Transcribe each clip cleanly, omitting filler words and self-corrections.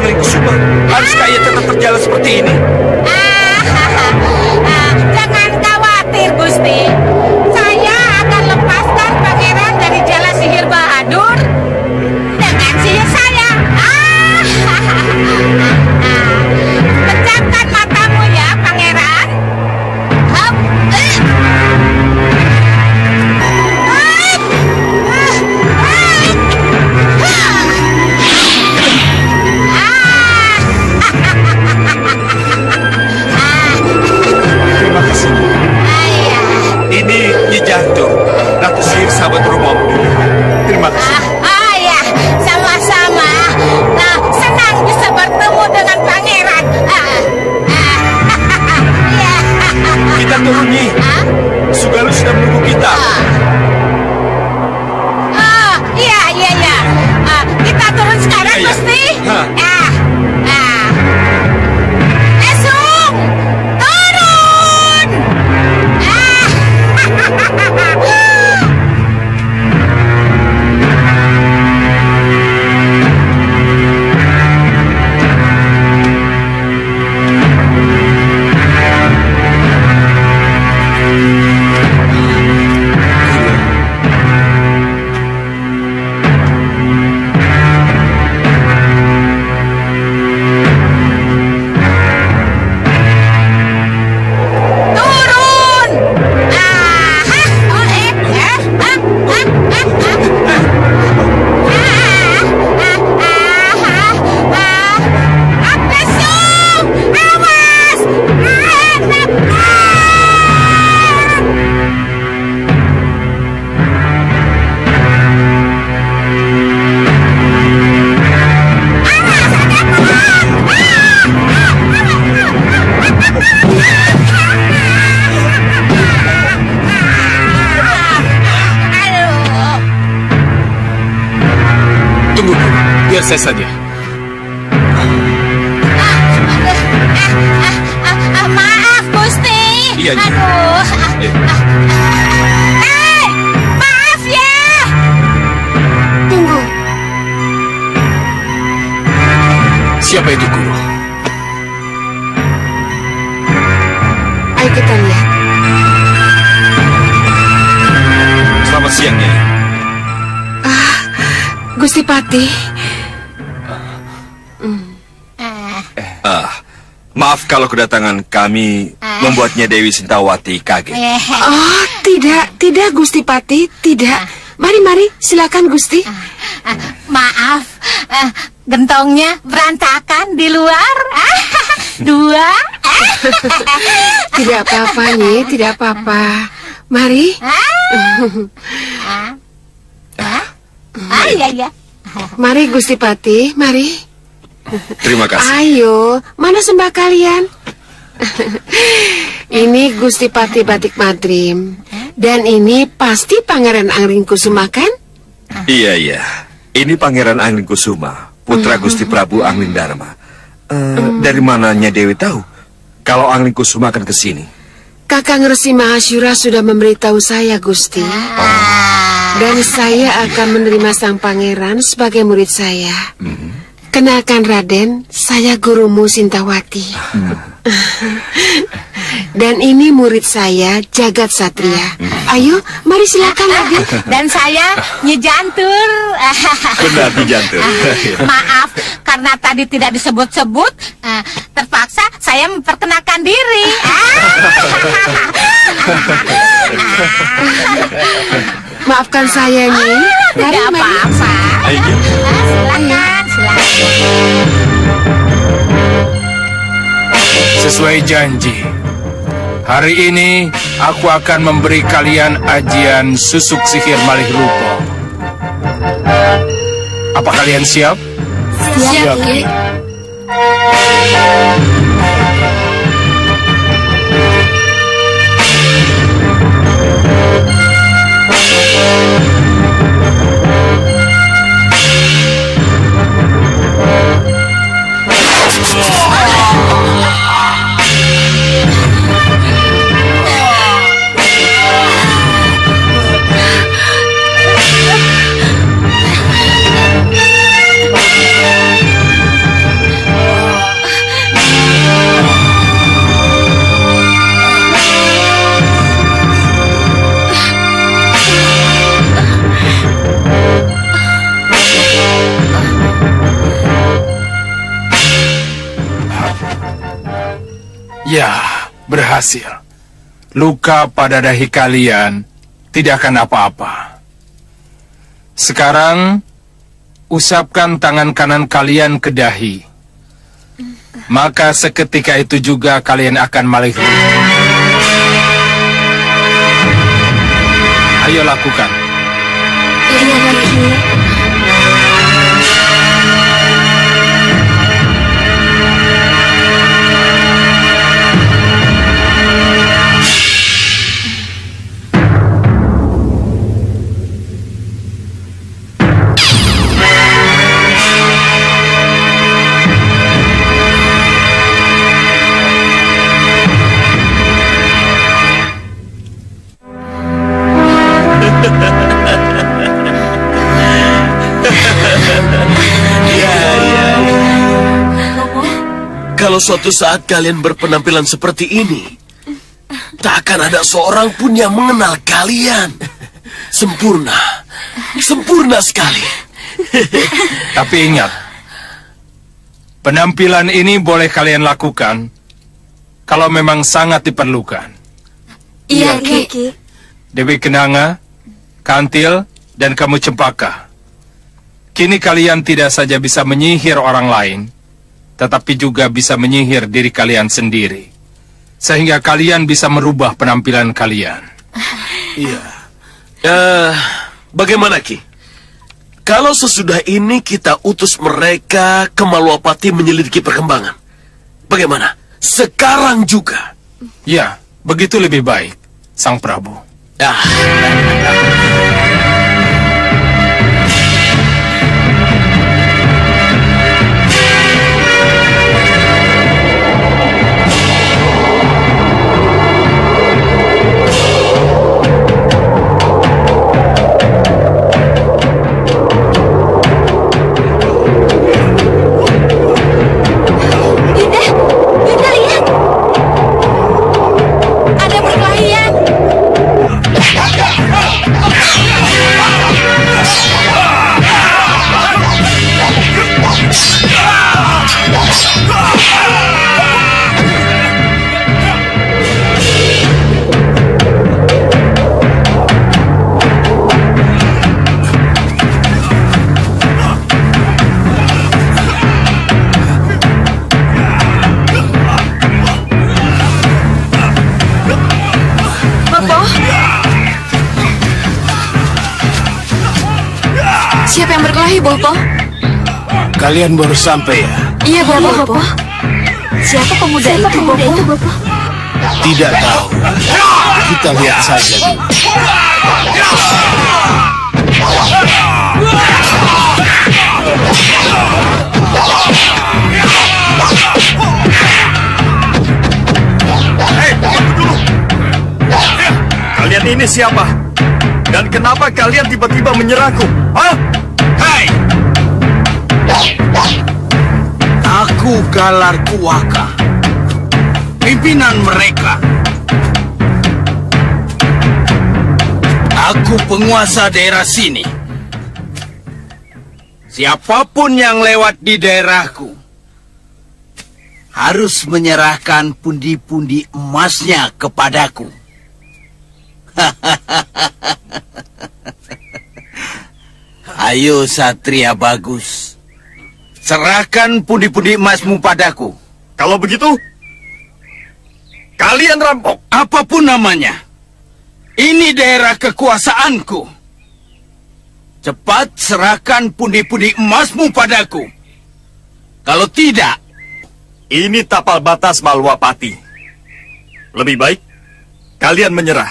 Angling Kusuma? Haruskah ia tetap berjalan seperti ini? Jangan khawatir, Gusti. Saya akan lepaskan pangeran dari jala sihir Bahadur dengan sihir saya. Pejamkan matamu ya, pangeran. Hop. Terima kasih. Ini Nyi Jantung, Ratu Sihir sahabat rumahmu. Terima kasih. Ya, sama-sama. Nah, senang bisa bertemu dengan pangeran. Kita turun, Nyi. Sugalu sudah menunggu kita. Iya. Kita turun sekarang, Iya. Gusti. Hah. Esung, turun. Turun. Esung, awas. Tunggu, biar saya saja. Maaf, Gusti. Iya, Nyi. Maaf ya. Tunggu. Siapa itu guru? Ayo kita lihat. Selamat siang, Nyai. Gusti Patih. Maaf kalau kedatangan kami membuatnya Dewi Sintawati kaget. Oh, tidak Gusti Patih, tidak. Mari, silakan Gusti. Maaf, gentongnya berantakan di luar. Dua. Tidak apa-apa, Nyi, tidak apa-apa. Mari. Iya. Mari Gusti Patih, mari. Terima kasih. Ayo, mana sembah kalian? Ini Gusti Patih Batik Madrim. Dan ini pasti Pangeran Angling Kusuma, kan? Iya. Ini Pangeran Angling Kusuma, putra Gusti Prabu Angling Dharma. Dari mananya Dewi tahu kalau Angling Kusuma akan ke sini? Kakang Resi Mahasyura sudah memberitahu saya, Gusti. Dan saya akan menerima sang pangeran sebagai murid saya. Kenalkan Raden, saya gurumu Sintawati. Dan ini murid saya, Jagat Satria. Ayo, mari silakan Raden. Dan saya Nyi Jantur. Benar, Nyi Jantur. Maaf, karena tadi tidak disebut-sebut, terpaksa saya memperkenalkan diri. Maafkan saya, Nyi. Mari, Tidak mari. apa-apa. Ayo. Silakan. Sesuai janji, hari ini aku akan memberi kalian ajian susuk sihir malih rupa. Apa kalian siap? Siap, Ki. Ya, berhasil. Luka pada dahi kalian tidak akan apa-apa. Sekarang, usapkan tangan kanan kalian ke dahi. Maka seketika itu juga kalian akan malih. Ayo lakukan. Iya, Ki. Kalau suatu saat kalian berpenampilan seperti ini, tak akan ada seorang pun yang mengenal kalian. Sempurna. Sempurna sekali. Tapi ingat, penampilan ini boleh kalian lakukan kalau memang sangat diperlukan. Iya, Ki. Dewi Kenanga, Kantil, dan kamu Cempaka. Kini kalian tidak saja bisa menyihir orang lain, tetapi juga bisa menyihir diri kalian sendiri. Sehingga kalian bisa merubah penampilan kalian. Iya. Bagaimana, Ki? Kalau sesudah ini kita utus mereka ke Maluapati menyelidiki perkembangan. Bagaimana? Sekarang juga. Ya, begitu lebih baik, Sang Prabu. Dinda, lihat. Ada perkelahian. Siapa yang berkelahi, Bopo? Kalian baru sampai ya? Iya, Bopo. Siapa pemuda itu, Bopo? Tidak tahu. Kita lihat saja dulu. Hei, tunggu dulu. Kalian ini siapa? Dan kenapa kalian tiba-tiba menyerahku? Hah? Hei! Aku Galar Kuwaka, pimpinan mereka. Aku penguasa daerah sini. Siapapun yang lewat di daerahku harus menyerahkan pundi-pundi emasnya kepadaku. Ayo Satria Bagus, serahkan pundi-pundi emasmu padaku. Kalau begitu, kalian rampok. Apapun namanya, ini daerah kekuasaanku. Cepat serahkan pundi-pundi emasmu padaku. Kalau tidak, Ini tapal batas Maluapati. Lebih baik, kalian menyerah.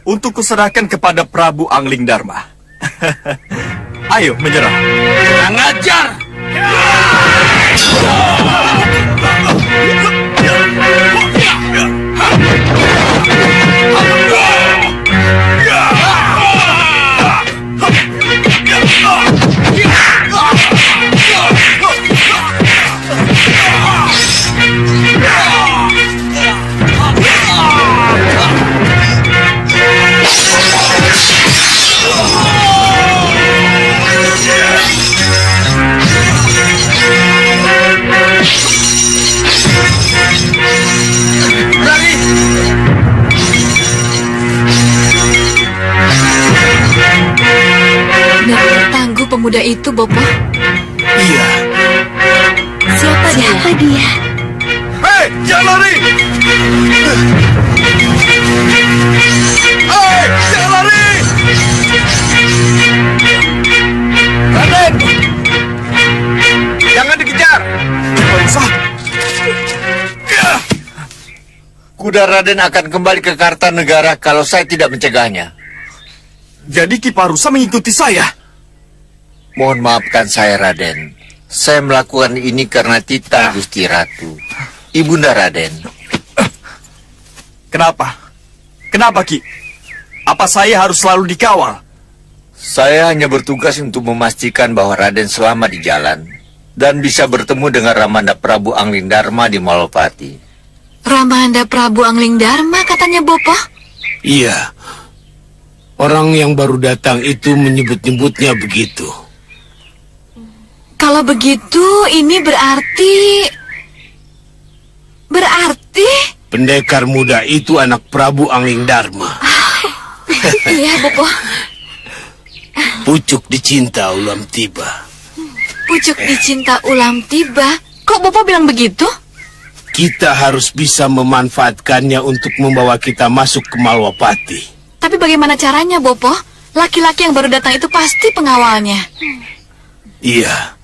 Untuk kuserahkan kepada Prabu Angling Dharma. Ayo, menyerah. kurang ajar. pemuda itu, Bopo? Iya. Siapa dia? Hei, jangan lari! Hei, jangan lari! Raden! Jangan dikejar! Kuda Raden akan kembali ke Kartanegara kalau saya tidak mencegahnya. Jadi Ki Parusa mengikuti saya? Mohon maafkan saya, Raden. Saya melakukan ini karena Tita Gusti Ratu, Ibunda Raden. Kenapa? Kenapa, Ki? Apa saya harus selalu dikawal? Saya hanya bertugas untuk memastikan bahwa Raden selamat di jalan dan bisa bertemu dengan Ramanda Prabu Anglingdarma di Malopati. Ramanda Prabu Anglingdarma katanya, Bopo? Iya. Orang yang baru datang itu menyebut-nyebutnya begitu. Kalau begitu, ini berarti... Pendekar muda itu anak Prabu Anglingdarma. Iya, Bopo. Pucuk dicinta ulam tiba. Pucuk dicinta ulam tiba. Kok Bopo bilang begitu? Kita harus bisa memanfaatkannya untuk membawa kita masuk ke Malwapati. Tapi bagaimana caranya, Bopo? Laki-laki yang baru datang itu pasti pengawalnya. Iya.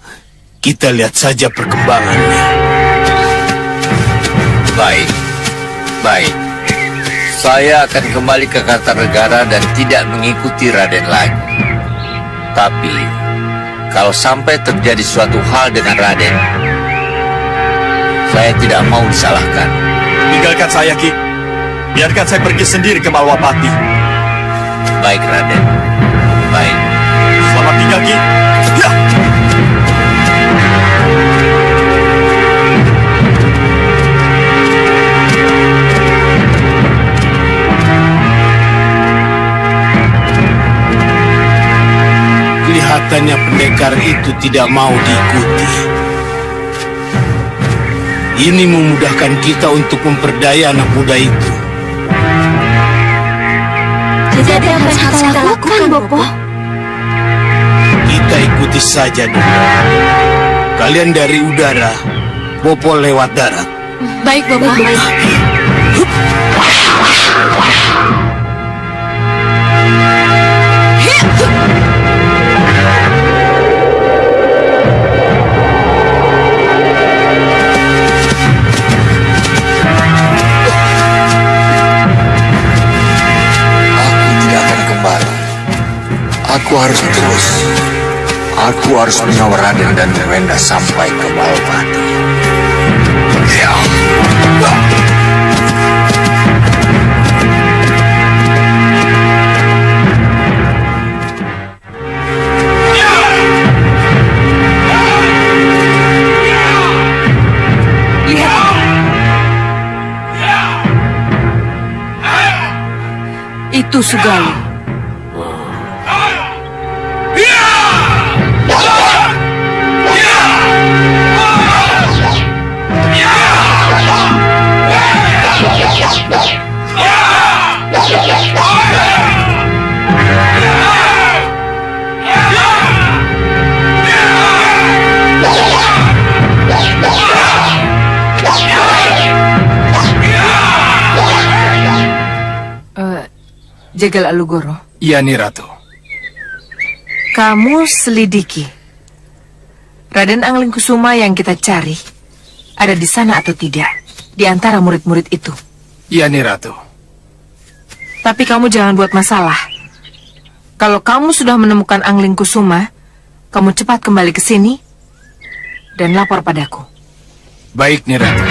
Kita lihat saja perkembangannya. Baik. Saya akan kembali ke Kartanegara dan tidak mengikuti Raden lagi. Tapi, kalau sampai terjadi suatu hal dengan Raden, saya tidak mau disalahkan. Tinggalkan saya, Ki. Biarkan saya pergi sendiri ke Malwapati. Baik, Raden. Baik. Selamat tinggal, Ki. Ya! Kelihatannya pendekar itu tidak mau diikuti. Ini memudahkan kita untuk memperdaya anak muda itu. Jadi apa yang harus kita lakukan, Bopo? Kita ikuti saja dulu. Kalian dari udara, Bopo lewat darat. Baik, Bopo. Aku harus terus. Aku harus mengawal Raden dan Wenda sampai ke Malwapati. Itu Sugalu. Jagal Alugoro. Iya, nih Ratu. Kamu selidiki Raden Anglingkusuma yang kita cari ada di sana atau tidak, di antara murid-murid itu. Iya, nih Ratu. Tapi kamu jangan buat masalah. Kalau kamu sudah menemukan Anglingkusuma, kamu cepat kembali ke sini dan lapor padaku. Baik, nih Ratu.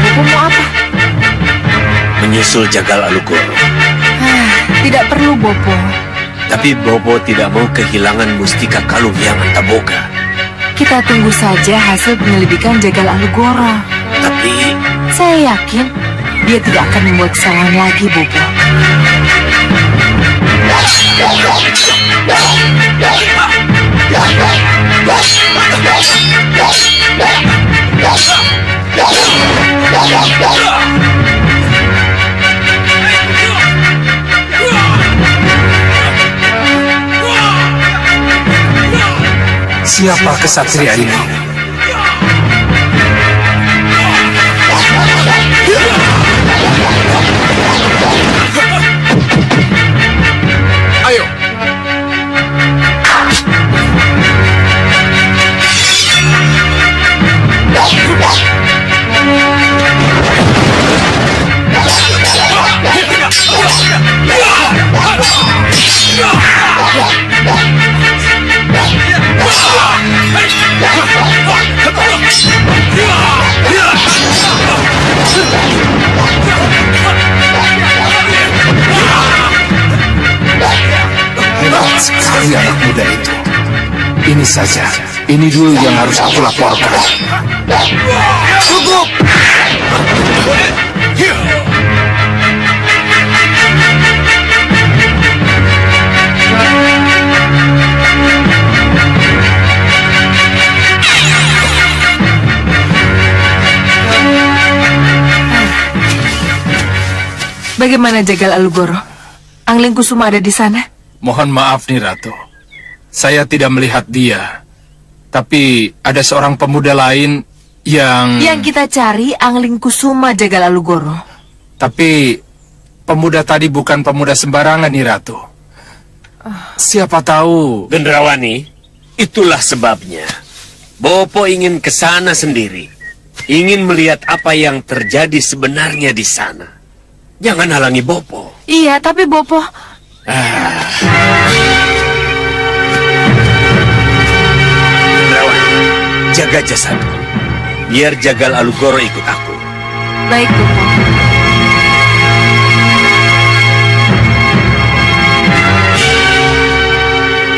Bopo mau apa? Menyusul Jagal Alugoro. Tidak perlu, Bopo. Tapi Bobo tidak mau kehilangan mustika kalung yang Antaboga. Kita tunggu saja hasil penyelidikan Jagal Alugoro. Tapi Saya yakin dia tidak akan membuat kesalahan lagi, Bopo. Siapa kesatria ini? Ayo. Hebat sekali anak muda itu. Ini saja, ini dulu yang harus aku laporkan. Cukup! Bagaimana Jagal Alugoro? Angling Kusuma ada di sana? Mohon maaf nih Ratu. Saya tidak melihat dia. Tapi ada seorang pemuda lain yang... Yang kita cari Angling Kusuma Jagal Alugoro. Tapi pemuda tadi bukan pemuda sembarangan nih Ratu. Siapa tahu... Gendrawani, itulah sebabnya. Bopo ingin ke sana sendiri. Ingin melihat apa yang terjadi sebenarnya di sana. Jangan halangi Bopo. Iya, tapi Bopo... Gendrawani, jaga jasadku. Biar Jagal Alugoro ikut aku. Baik, Bopo.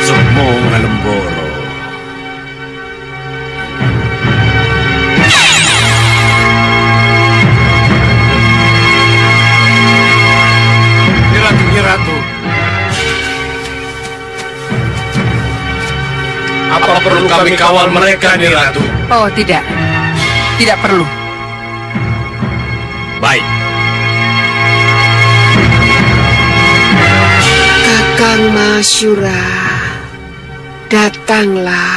Sumong Alemboro. Ratu. Apa perlu kami kawal mereka nih Ratu? Oh, tidak. Tidak perlu. Baik. Kakang Masyura, datanglah.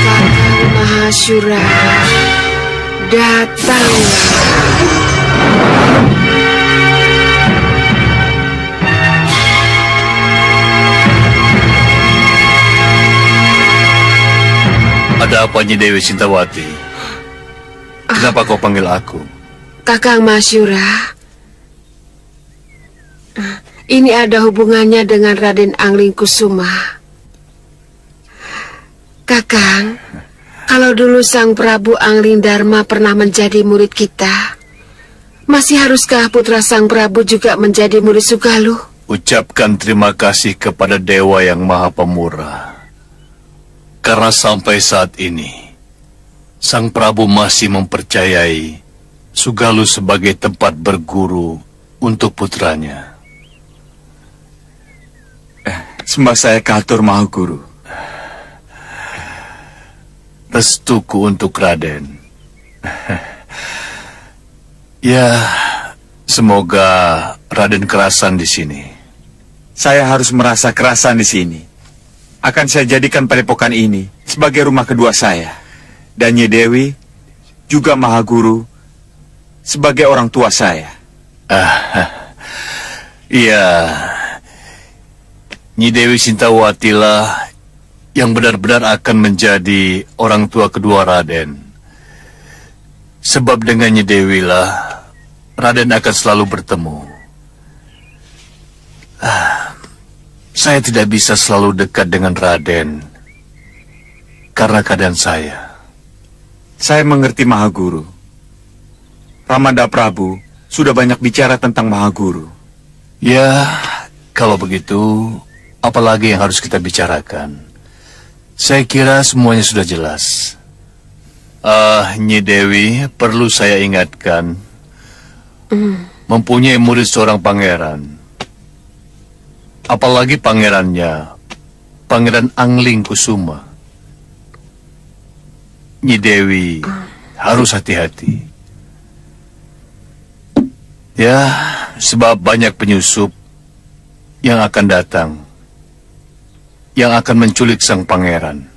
Kakang Mahasyura, datanglah. Ada apa Nyi Dewi Sintawati? Kenapa kau panggil aku? Kakang Masyura, ini ada hubungannya dengan Raden Angling Kusuma. Kakang, kalau dulu Sang Prabu Angling Dharma pernah menjadi murid kita, masih haruskah putra Sang Prabu juga menjadi murid Sugaluh? Ucapkan terima kasih kepada Dewa yang Maha Pemurah. Karena sampai saat ini, Sang Prabu masih mempercayai Sugaluh sebagai tempat berguru untuk putranya. Sembah saya katur Maha Guru. Restuku untuk Raden. Ya, semoga Raden kerasan di sini. Saya harus merasa kerasan di sini. Akan saya jadikan padepokan ini sebagai rumah kedua saya. Dan Nyi Dewi, juga Maha Guru, sebagai orang tua saya. Iya, Nyi Dewi Sintawati lah yang benar-benar akan menjadi orang tua kedua Raden. Sebab dengan Nyi Dewi lah Raden akan selalu bertemu. Saya tidak bisa selalu dekat dengan Raden karena keadaan saya. Saya mengerti Maha Guru. Ramanda Prabu sudah banyak bicara tentang Maha Guru. Ya, kalau begitu, apalagi yang harus kita bicarakan? Saya kira semuanya sudah jelas. Nyi Dewi, perlu saya ingatkan, mempunyai murid seorang pangeran. Apalagi pangerannya, Pangeran Angling Kusuma. Nyi Dewi harus hati-hati. Ya, Sebab banyak penyusup yang akan datang, yang akan menculik sang pangeran.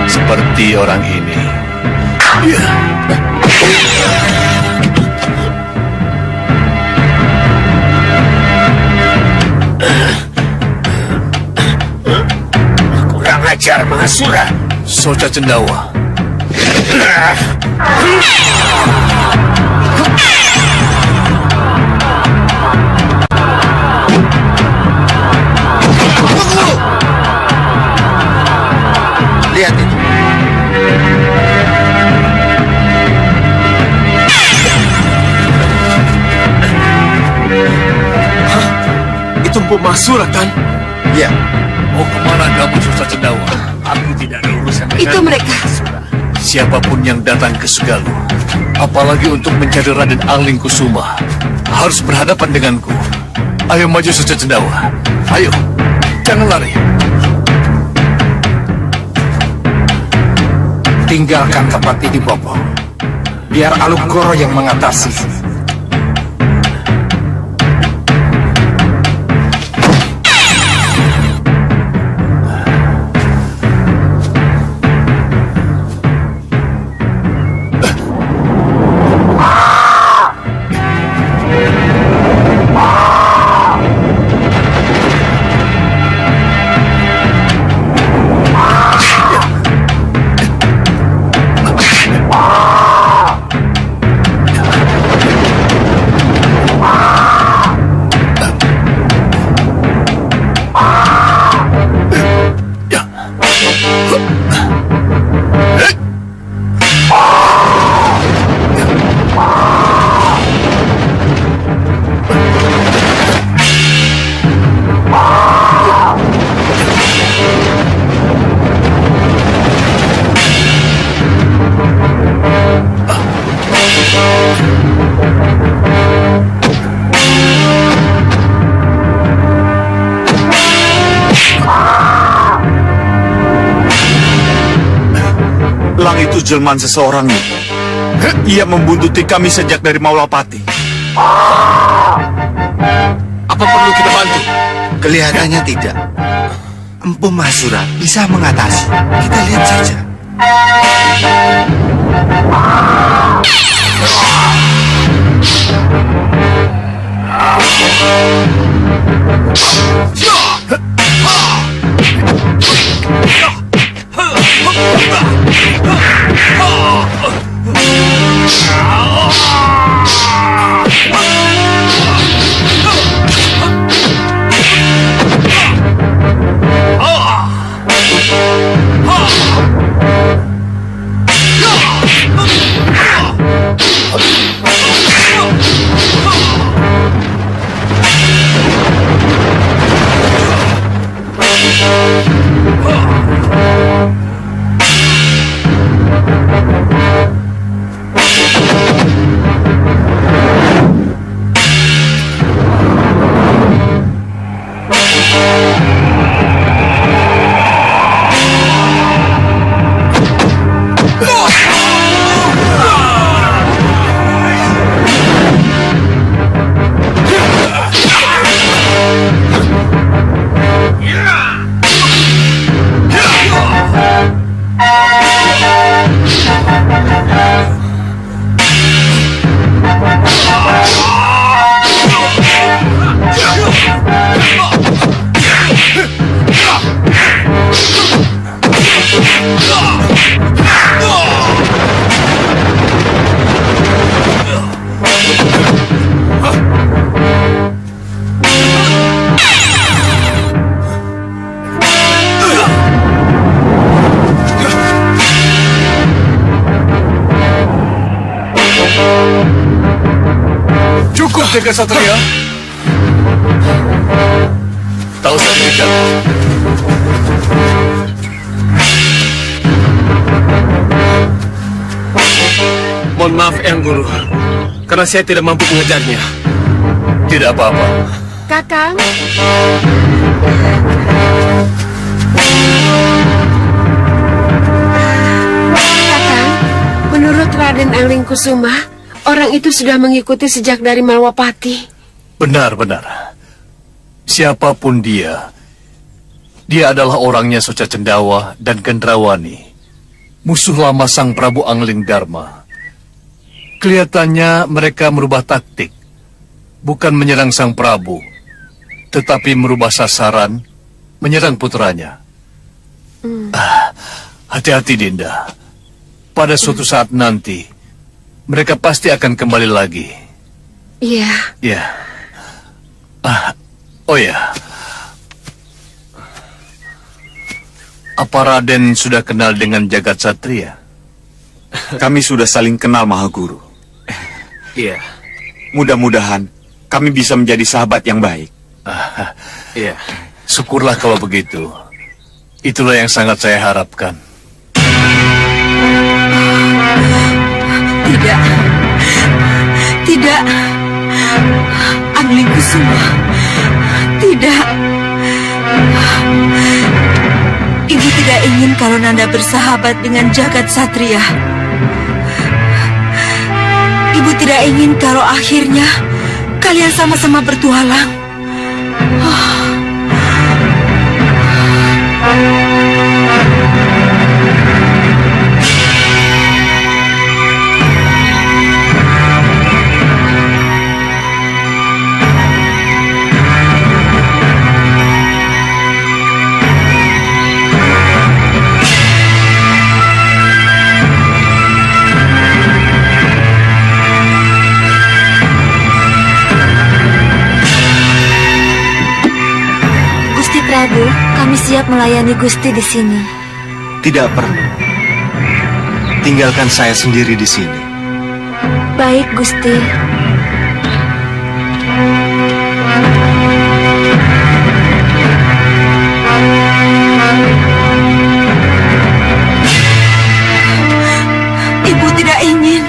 Seperti orang ini. Kurang ajar, Mahasura. Soca Cendawa. Lihat itu. Itu Empu Mahasura kan? Ya, Mau kemana kamu, Soca Cendawa? Aku tidak ada urusan dengan Itu mereka. siapapun yang datang ke Segalu, apalagi untuk mencari Raden Angling Kusuma, harus berhadapan denganku. Ayo maju, Soca Cendawa. Ayo, jangan lari. Tinggalkan tempat ini, Bopo. Biar Alukoro yang mengatasi. Lang itu jelmaan seseorang. Ia membuntuti kami sejak dari Maulapati. Apa perlu kita bantu? kelihatannya tidak. Empu Mahasura bisa mengatasi. Kita lihat saja. Cukup, Jaga Satria. Tahu sendiri kan? Mohon maaf, Eyang Guru, karena saya tidak mampu mengejarnya. Tidak apa-apa. Kakang, Kakang, Raden Anglingkusuma, orang itu sudah mengikuti sejak dari Malwapati. Benar-benar. Siapapun dia adalah orangnya Soca Cendawa dan Gendrawani, musuh lama Sang Prabu Angling Dharma. Kelihatannya mereka merubah taktik, bukan menyerang Sang Prabu, tetapi merubah sasaran, menyerang putranya. Hati-hati, Dinda. Pada suatu saat nanti, mereka pasti akan kembali lagi. Iya. Ya. Oh ya. Apa Raden sudah kenal dengan Jagat Satria? Kami sudah saling kenal, Mahaguru. Iya. Mudah-mudahan kami bisa menjadi sahabat yang baik. Iya. Syukurlah kalau begitu. Itulah yang sangat saya harapkan. Tidak. Tidak. Anglingkusuma. Tidak. Ibu tidak ingin kalau Nanda bersahabat dengan Jagat Satria. Ibu tidak ingin kalau akhirnya kalian sama-sama bertualang. Prabu, kami siap melayani Gusti di sini. Tidak perlu. Tinggalkan saya sendiri di sini. Baik, Gusti. Ibu tidak ingin.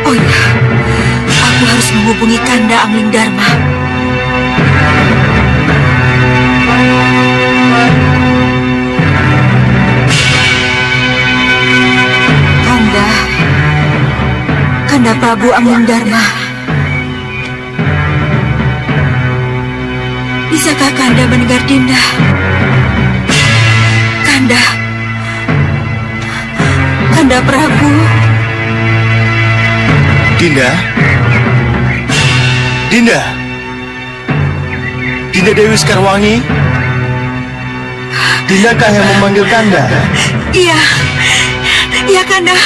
Oh ya, aku harus menghubungi Kanda Angling Dharma. Kanda Prabu Angling Dharma. Bisakah Kanda mendengar Dinda? Kanda Prabu. Dinda? Dinda? Dinda Dewi Sekarwangi? Dindakah yang memanggil Kanda? Iya. Iya, Kanda.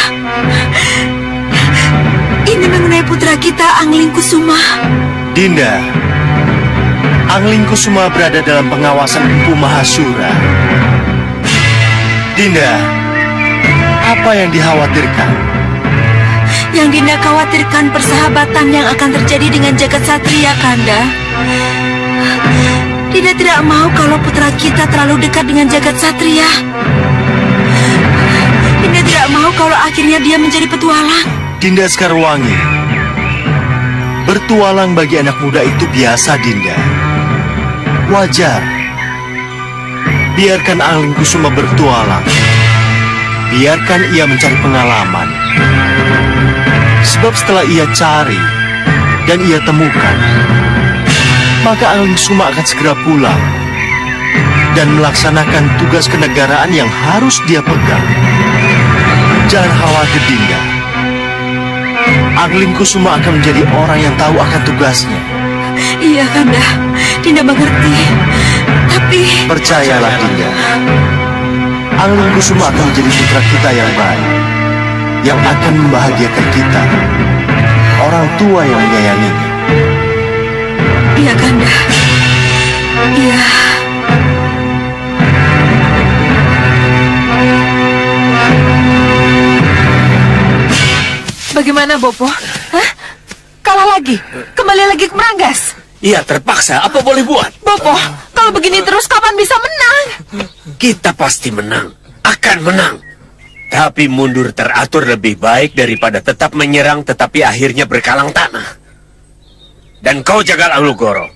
Ini mengenai putra kita, Anglingkusuma. Dinda, Anglingkusuma berada dalam pengawasan Empu Mahasura. Dinda, apa yang dikhawatirkan? Yang Dinda khawatirkan persahabatan yang akan terjadi dengan Jagat Satria, Kanda. Dinda tidak mau kalau putra kita terlalu dekat dengan Jagat Satria. Dinda tidak mau kalau akhirnya dia menjadi petualang. Dinda Sekarwangi, bertualang bagi anak muda itu biasa, Dinda. Wajar. Biarkan Anglingkusuma bertualang. Biarkan ia mencari pengalaman. Sebab setelah ia cari dan ia temukan, maka Anglingkusuma akan segera pulang dan melaksanakan tugas kenegaraan yang harus dia pegang. Jangan khawatir, Dinda. Anglingkusuma akan menjadi orang yang tahu akan tugasnya. Iya, Kanda. Dinda mengerti. Tapi... Percayalah, Dinda. Anglingkusuma akan menjadi putra kita yang baik, yang akan membahagiakan kita, orang tua yang menyayanginya. Iya, Kanda. Iya. Bagaimana, Bopo? Hah? Kalah lagi? Kembali lagi ke Meranggas? Iya, terpaksa. Apa boleh buat? Bopo, kalau begini terus kapan bisa menang? Kita pasti menang. Akan menang. Tapi mundur teratur lebih baik daripada tetap menyerang tetapi akhirnya berkalang tanah. Dan kau Jagal Anglugoro.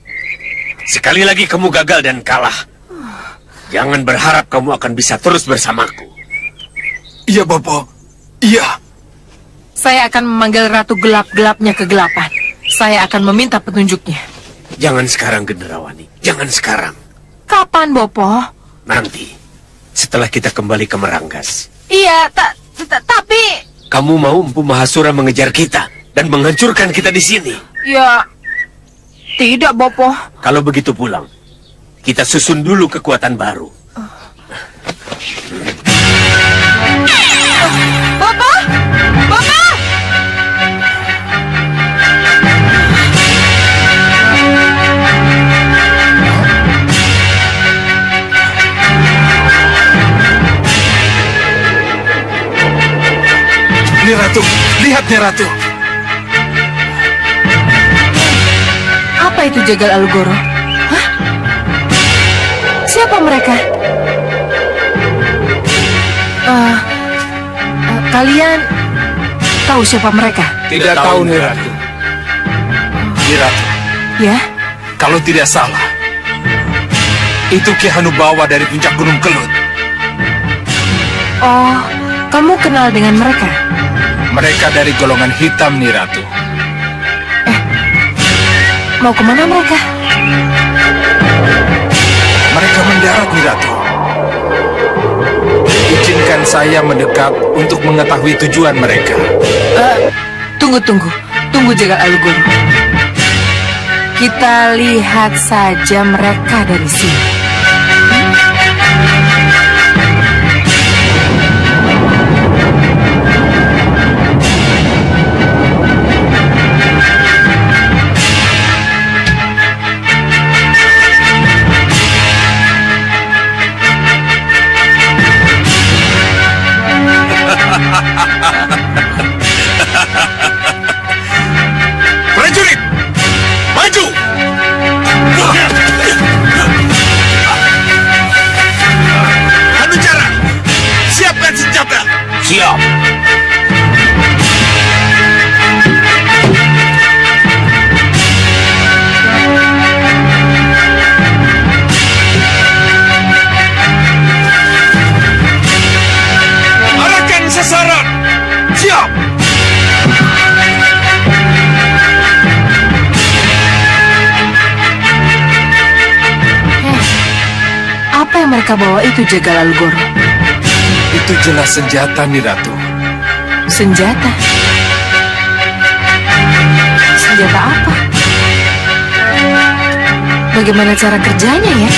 Sekali lagi kamu gagal dan kalah. Jangan berharap kamu akan bisa terus bersamaku. Iya, Bopo. Iya. Saya akan memanggil Ratu Gelap-Gelapnya kegelapan. Saya akan meminta petunjuknya. Jangan sekarang, Gendrawani. Jangan sekarang. Kapan, Bopo? Nanti, setelah kita kembali ke Meranggas. Iya, tapi... Kamu mau Empu Mahasura mengejar kita dan menghancurkan kita di sini? Ya, tidak, Bopo. Kalau begitu pulang, kita susun dulu kekuatan baru. Bopo! Bopo! Nih Ratu, lihat nih Ratu. Apa itu Jagal Alugoro? Hah? Siapa mereka? Kalian tahu siapa mereka? Tidak tahu nih Ratu. Nih Ratu, Ya? kalau tidak salah, itu Ki Hanubawa dari puncak Gunung Kelut. Oh, kamu kenal dengan mereka? Mereka dari golongan hitam nih Ratu. Mau kemana mereka? Mereka mendarat nih Ratu. Izinkan saya mendekat untuk mengetahui tujuan mereka. Tunggu Jagal Alugoro. Kita lihat saja mereka dari sini. Prajurit, maju! Hanucara, siapkan senjata. Siap. Arahkan sasaran. Siap. Apa yang mereka bawa itu, Jagal Alugoro? Itu jelas senjata nih Ratu. Senjata? Senjata apa? Bagaimana cara kerjanya ya?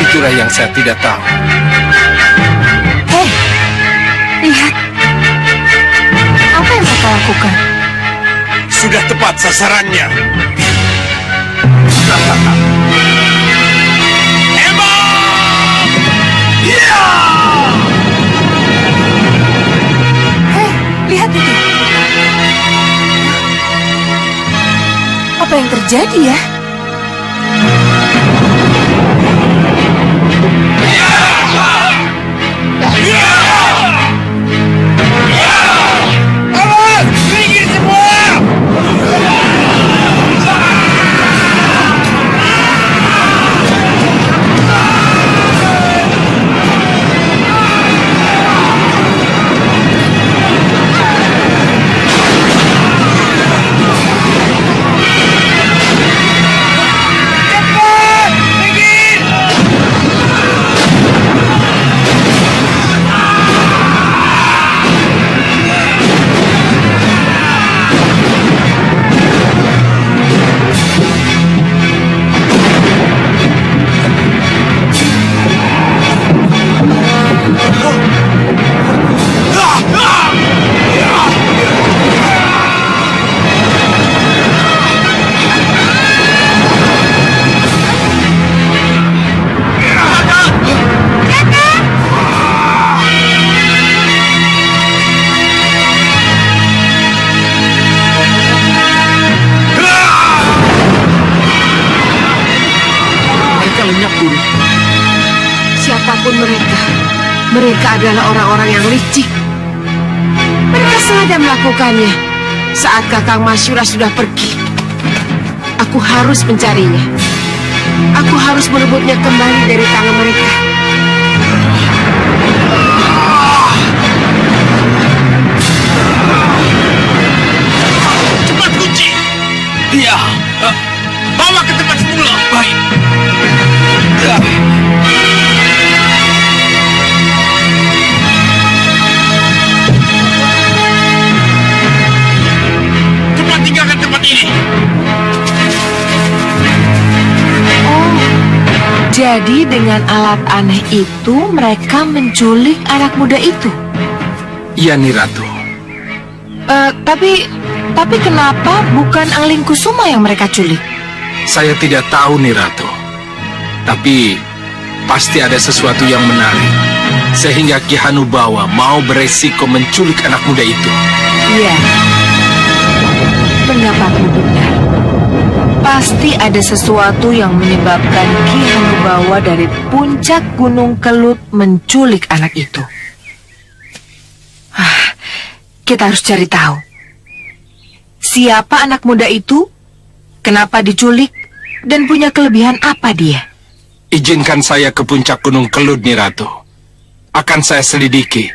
Itulah yang saya tidak tahu. Hei, lihat. Apa yang mereka lakukan? Sudah tepat sasarannya. Hei, lihat itu. Apa yang terjadi ya? Siapapun mereka adalah orang-orang yang licik. Mereka sengaja melakukannya saat Kakang Masyura sudah pergi. Aku harus mencarinya. Aku harus merebutnya kembali dari tangan mereka. Jadi dengan alat aneh itu mereka menculik anak muda itu. Iya, Nyi Ratu. Tapi kenapa bukan Angling Kusuma yang mereka culik? Saya tidak tahu, Nyi Ratu. Tapi pasti ada sesuatu yang menarik sehingga Ki Hanubawa mau beresiko menculik anak muda itu. Iya, pendapatmu benar. Pasti ada sesuatu yang menyebabkan Ki Hanubawa dari puncak Gunung Kelut menculik anak itu. Kita harus cari tahu. Siapa anak muda itu? Kenapa diculik? Dan punya kelebihan apa dia? Izinkan saya ke puncak Gunung Kelut, Nyi Ratu. Akan saya selidiki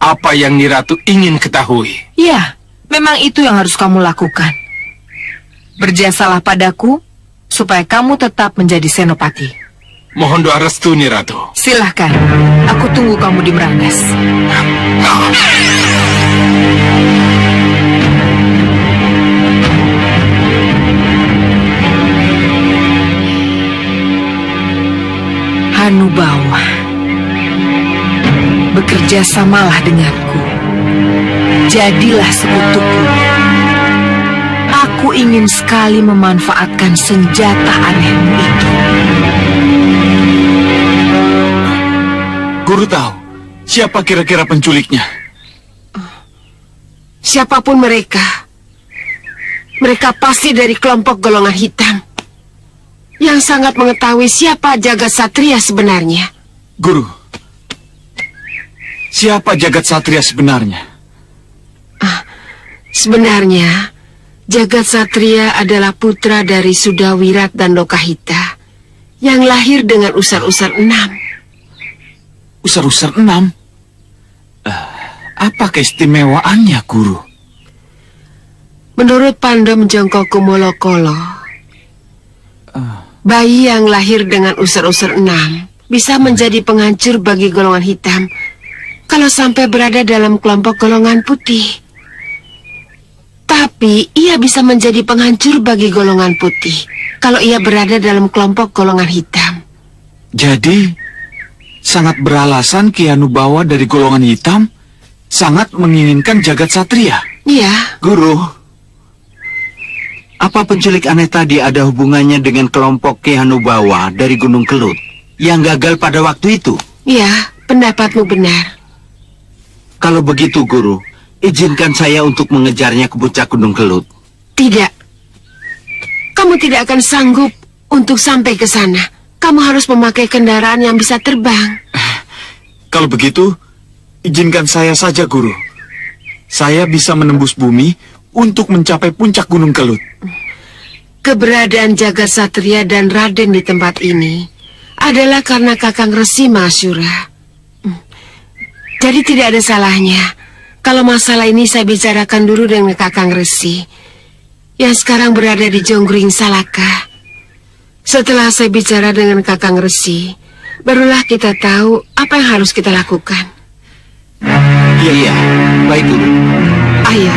apa yang Nyi Ratu ingin ketahui. Ya, memang itu yang harus kamu lakukan. Berjasalah padaku supaya kamu tetap menjadi senopati. Mohon doa restu, Nyi Ratu. Silahkan, aku tunggu kamu di Brangas. Hanubawa, bekerja samalah denganku. Jadilah sekutuku. Aku ingin sekali memanfaatkan senjata anehmu itu. Guru tahu siapa kira-kira penculiknya? Siapapun mereka pasti dari kelompok golongan hitam yang sangat mengetahui siapa Jagat Satria sebenarnya. Guru, siapa Jagat Satria sebenarnya? Sebenarnya, Jagat Satria adalah putra dari Sudawirat dan Lokahita yang lahir dengan usar-usar 6. Usar-usar 6? Apa keistimewaannya, Guru? Menurut Pandom Jongko Kumolokolo, bayi yang lahir dengan usar-usar 6 bisa menjadi penghancur bagi golongan hitam kalau sampai berada dalam kelompok golongan putih. Tapi ia bisa menjadi penghancur bagi golongan putih kalau ia berada dalam kelompok golongan hitam. Jadi, sangat beralasan Ki Hanubawa dari golongan hitam sangat menginginkan Jagat Satria. Iya. Guru, apa penculik aneh tadi ada hubungannya dengan kelompok Ki Hanubawa dari Gunung Kelut yang gagal pada waktu itu? Iya, pendapatmu benar. Kalau begitu, Guru, izinkan saya untuk mengejarnya ke puncak Gunung Kelut. Tidak. Kamu tidak akan sanggup untuk sampai ke sana. Kamu harus memakai kendaraan yang bisa terbang. Kalau begitu, izinkan saya saja, Guru. Saya bisa menembus bumi untuk mencapai puncak Gunung Kelut. Keberadaan Jagat Satria dan Raden di tempat ini adalah karena Kakang Resi Mahashura. Jadi tidak ada salahnya kalau masalah ini saya bicarakan dulu dengan Kakang Resi yang sekarang berada di Jonggring Salaka. Setelah saya bicara dengan Kakang Resi, barulah kita tahu apa yang harus kita lakukan. Iya, baik, Guru. Ayo.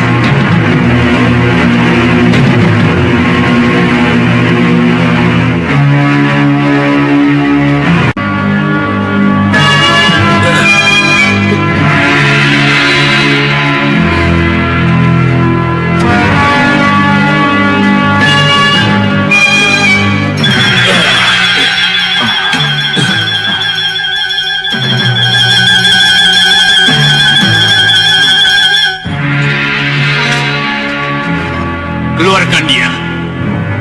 Keluarkan dia.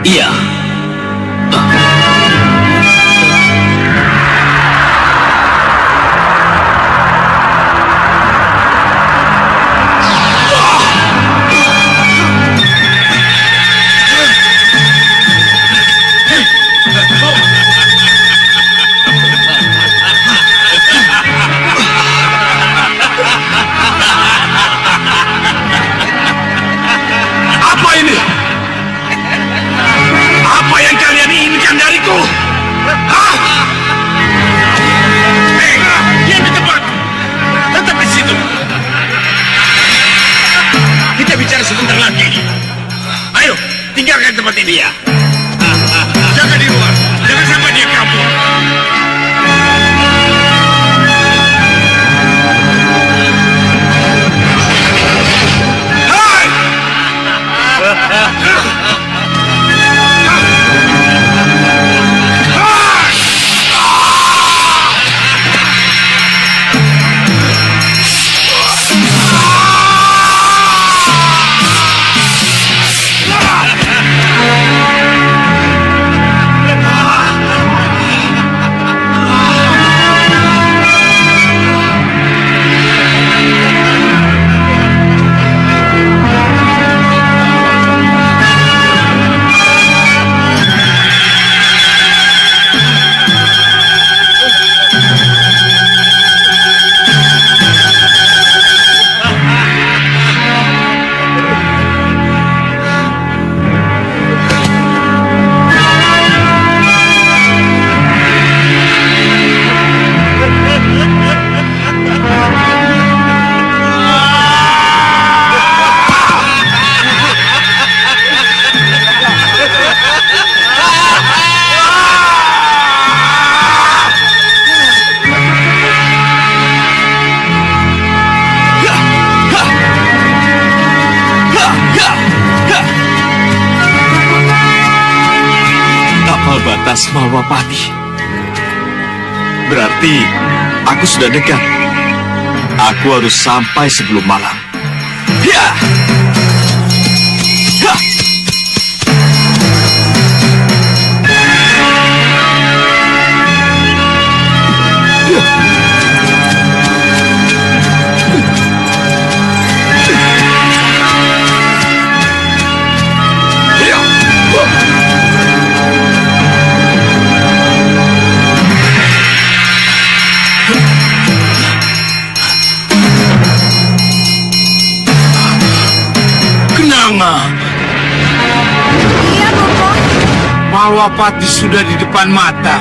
Iya. Apa ini? Apa yang kalian inginkan dariku? Hah? Hei, diam di tempat. Tetap di situ. Kita bicara sebentar lagi. Ayo, tinggalkan tempat ini ya. Jangan di luar. Jangan sampai dia kabur. jelas Malwapati. Berarti aku sudah dekat. Aku harus sampai sebelum malam. Ya! Ya! Iya, Bopo. Malwapati sudah di depan mata.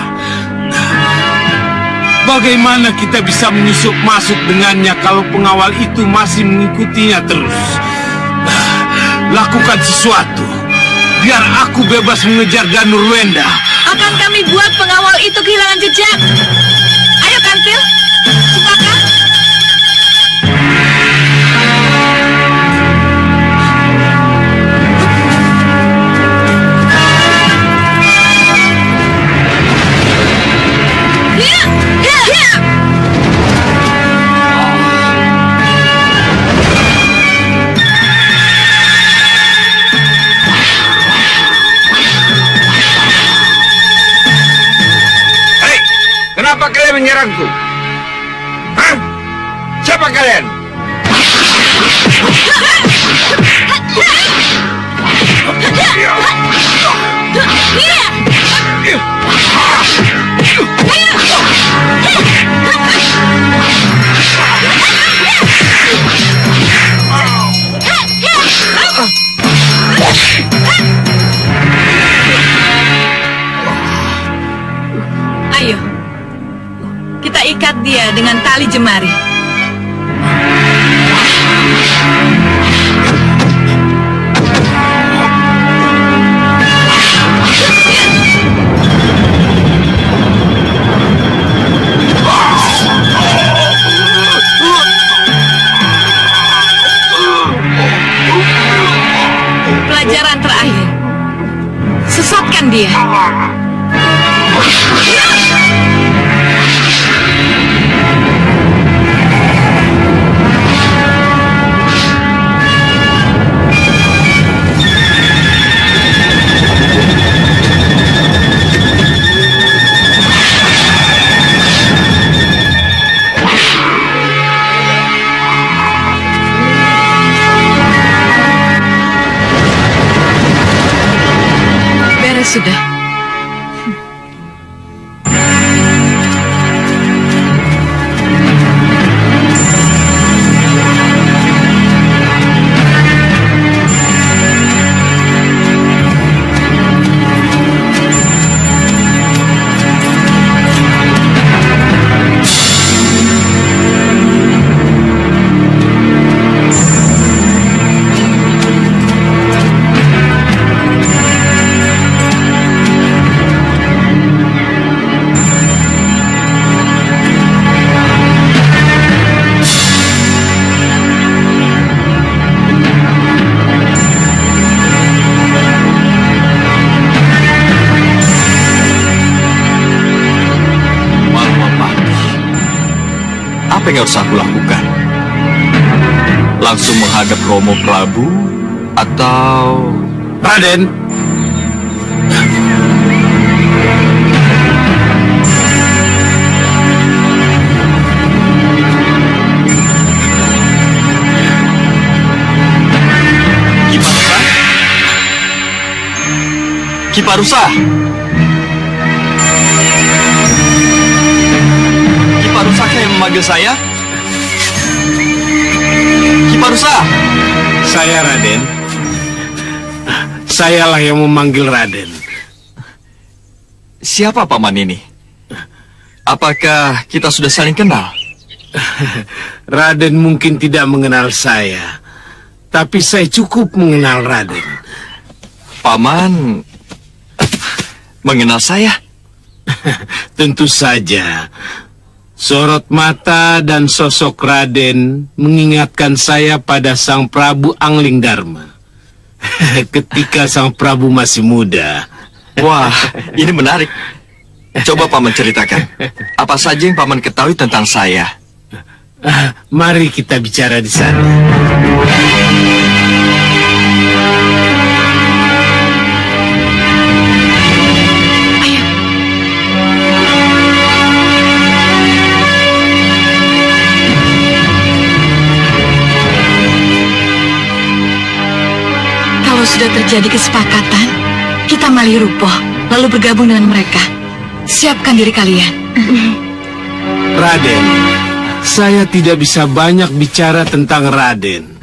Bagaimana kita bisa menyusup masuk dengannya kalau pengawal itu masih mengikutinya terus? Lakukan sesuatu. Biar aku bebas mengejar Ganurwenda. Akan kami buat pengawal itu kehilangan jejak. Ayo, Kantil. Cempaka. Kenapa kalian menyerangku? Hah? Siapa kalian? Ayo, kita ikat dia dengan tali jemari. Pelajaran terakhir, sesatkan dia. Beres sudah. Apa yang harus aku lakukan? Langsung menghadap Romo Prabu atau... Raden, Kiparusa? Kiparusakah yang memanggil saya? Kiparusa? saya Raden. Sayalah yang memanggil Raden. Siapa paman ini? Apakah kita sudah saling kenal? Raden mungkin tidak mengenal saya, tapi saya cukup mengenal Raden. Paman mengenal saya? Tentu saja. Sorot mata dan sosok Raden mengingatkan saya pada Sang Prabu Angling Dharma. Ketika Sang Prabu masih muda. Wah, ini menarik. Coba Paman ceritakan. Apa saja yang Paman ketahui tentang saya? Mari kita bicara di sana. Kalau sudah terjadi kesepakatan, kita malih rupoh, lalu bergabung dengan mereka. Siapkan diri kalian. Raden, saya tidak bisa banyak bicara tentang Raden.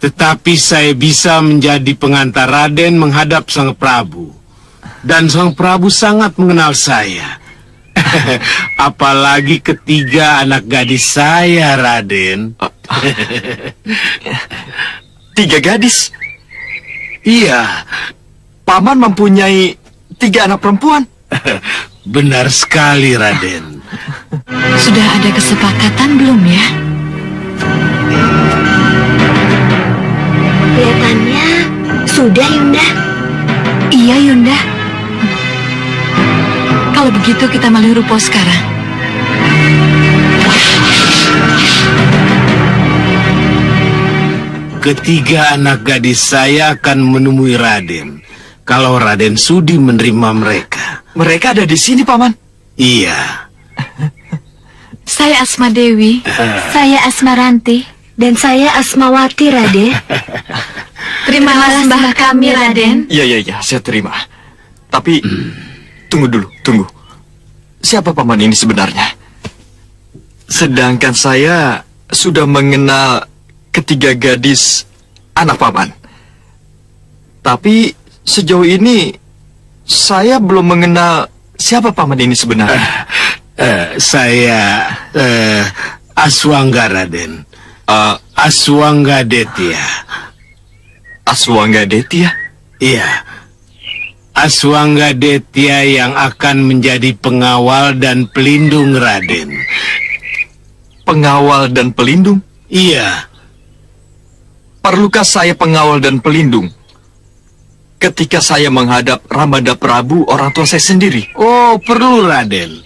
Tetapi saya bisa menjadi pengantar Raden menghadap Sang Prabu. Dan Sang Prabu sangat mengenal saya. Apalagi ketiga anak gadis saya, Raden. 3 gadis? Iya. Paman mempunyai 3 anak perempuan? Benar sekali, Raden. Sudah ada kesepakatan belum ya? Kelihatannya sudah, Yunda. Iya, Yunda. Kalau begitu kita malih rupoh sekarang. Ketiga anak gadis saya akan menemui Raden. Kalau Raden sudi menerima mereka. Mereka ada di sini, Paman? Iya. Saya Asma Dewi. Saya Asmaranti. Dan saya Asmawati, Raden. Terimalah sembah kami, Raden. Iya, saya terima. Tapi, tunggu dulu, tunggu. Siapa Paman ini sebenarnya? Sedangkan saya sudah mengenal ketiga gadis anak Paman. Tapi, sejauh ini saya belum mengenal siapa Paman ini sebenarnya. Saya Aswangga, Raden. Aswangga Detya. Aswangga Detya? Iya. Aswangga Detya yang akan menjadi pengawal dan pelindung Raden. Pengawal dan pelindung? Iya. Perlukah saya pengawal dan pelindung ketika saya menghadap Ramada Prabu, orang tua saya sendiri? Oh, perlu, Raden.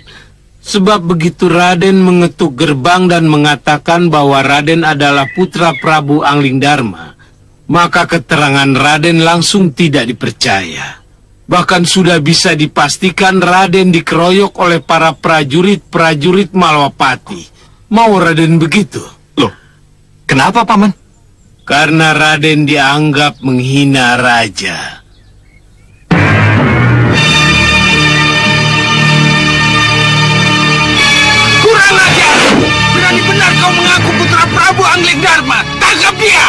Sebab begitu Raden mengetuk gerbang dan mengatakan bahwa Raden adalah putra Prabu Anglingdarma, maka keterangan Raden langsung tidak dipercaya. Bahkan sudah bisa dipastikan Raden dikeroyok oleh para prajurit-prajurit Malwapati. Mau Raden begitu? Loh, kenapa, Paman? Karena Raden dianggap menghina raja. Kurang ajar! Berani benar kau mengaku putra Prabu Anglingdarma. Tangkap dia!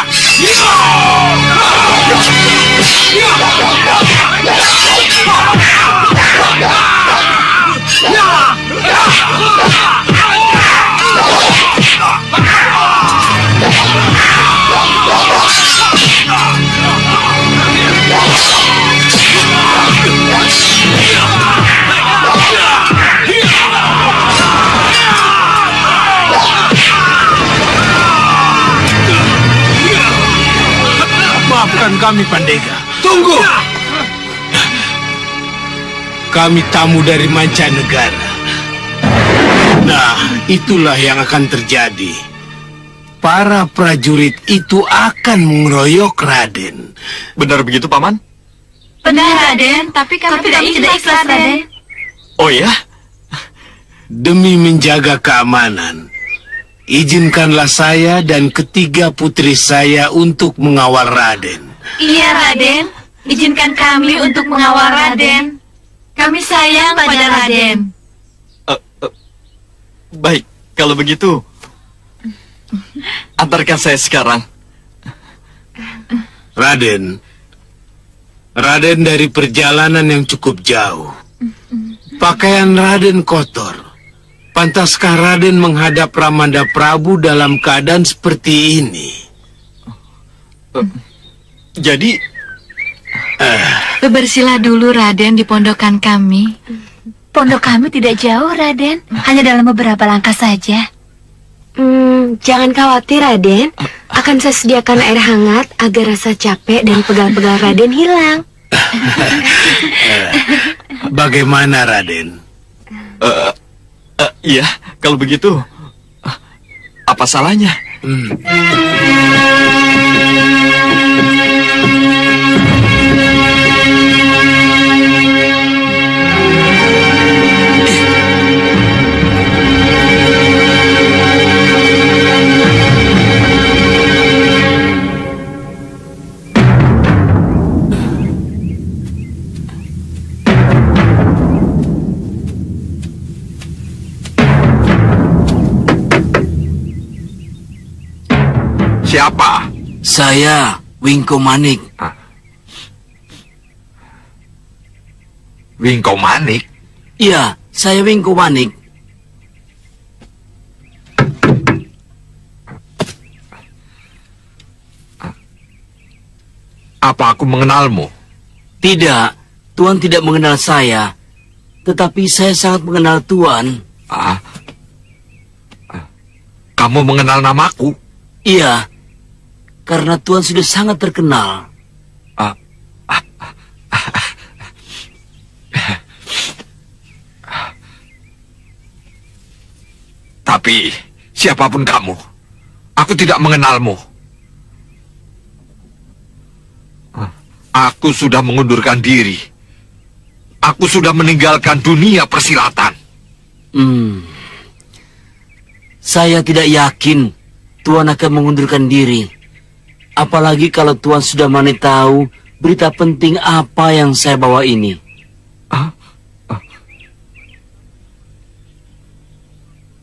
Maafkan kami, Pandega. Tunggu! Kami tamu dari mancanegara. Nah, itulah yang akan terjadi. Para prajurit itu akan mengeroyok Raden. Benar begitu, Paman? Benar, Raden. Tapi kami tidak ikhlas, Raden. Oh ya? Demi menjaga keamanan, izinkanlah saya dan ketiga putri saya untuk mengawal Raden. Iya, Raden. Izinkan kami untuk mengawal Raden. Kami sayang pada Raden. Baik, kalau begitu, antarkan saya sekarang. Raden dari perjalanan yang cukup jauh. Pakaian Raden kotor. Pantaskah Raden menghadap Ramanda Prabu dalam keadaan seperti ini? Jadi, bebersihlah dulu, Raden, di pondokan kami. Pondok kami tidak jauh, Raden. Hanya dalam beberapa langkah saja. Jangan khawatir, Raden. Akan saya sediakan air hangat agar rasa capek dan pegal-pegal Raden hilang. Bagaimana, Raden? Iya, kalau begitu, apa salahnya? Siapa? Saya, Wingko Manik. Wingko Manik? Iya, saya Wingko Manik. Apa aku mengenalmu? Tidak, Tuan tidak mengenal saya. Tetapi saya sangat mengenal Tuan. Kamu mengenal namaku? Iya, karena Tuan sudah sangat terkenal. Tapi, siapapun kamu, aku tidak mengenalmu. Aku sudah mengundurkan diri. Aku sudah meninggalkan dunia persilatan. Saya tidak yakin Tuan akan mengundurkan diri. Apalagi kalau Tuan sudah tahu berita penting apa yang saya bawa ini.